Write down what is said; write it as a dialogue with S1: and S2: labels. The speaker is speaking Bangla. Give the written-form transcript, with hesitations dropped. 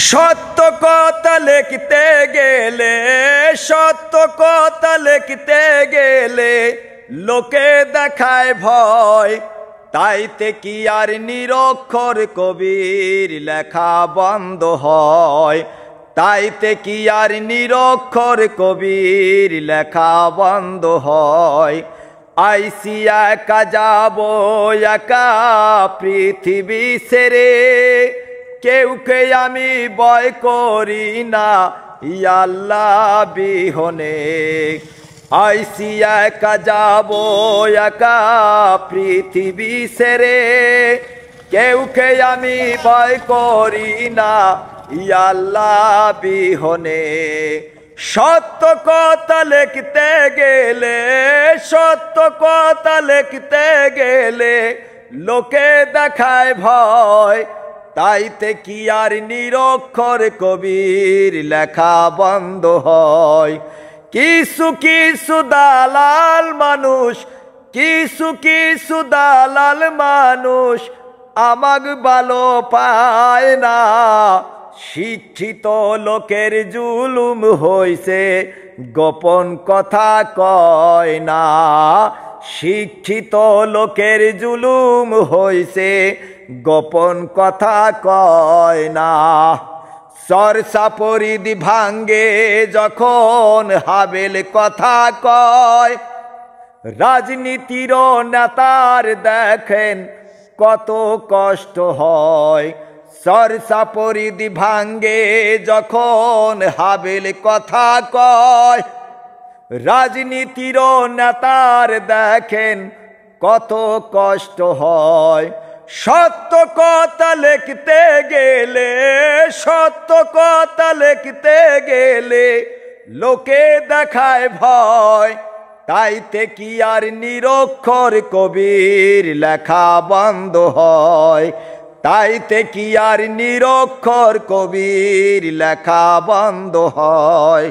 S1: সত্য কথা লিখতে গেলে, সত্য কথা লিখতে গেলে লোকে দেখায় ভয়। তাইতে কি আর নিরক্ষর কবির লেখা বন্ধ হয়? তাইতে কি আর নিরক্ষর কবির লেখা বন্ধ হয়? আইসি একা যাবো একা পৃথিবী ছেড়ে, কেউকে আমি ভয় করি না আল্লাহ বিহনে। আইসি একা যাবো একা পৃথিবী ছেড়ে, কেউকে আমি ভয় করি না আল্লাহ বিহনে। সত্য কথা লিখতে গেলে, সত্য কথা লিখতে গেলে লোকে দেখায় ভয়। তাইতে কি আর নিরক্ষর কবির লেখা বন্ধ হয়? কিছু কিছু দালাল মানুষ, কিছু কিছু দালাল মানুষ আমাগ ভালো পায় না। শিক্ষিত লোকের জুলুম হইছে গোপন কথা কয় না। শিক্ষিত লোকের জুলুম হইছে গোপন কথা কয় না। চর্চা পরিধি ভাঙ্গে যখন হাবেল কথা কয়, রাজনীতির নেতার দেখেন কত কষ্ট হয়। চর্চা পরিধি ভাঙ্গে যখন হাবেল কথা কয়, রাজনীতির নেতার দেখেন কত কষ্ট হয়। সত্য কথা লিখতে গেলে, সত্য কথা লিখতে গেলে লোকে দেখায় ভয়। তাইতে কি আর নিরক্ষর কবির লেখা বন্ধ হয়? তাইতে কি আর নিরক্ষর কবির লেখা বন্ধ হয়?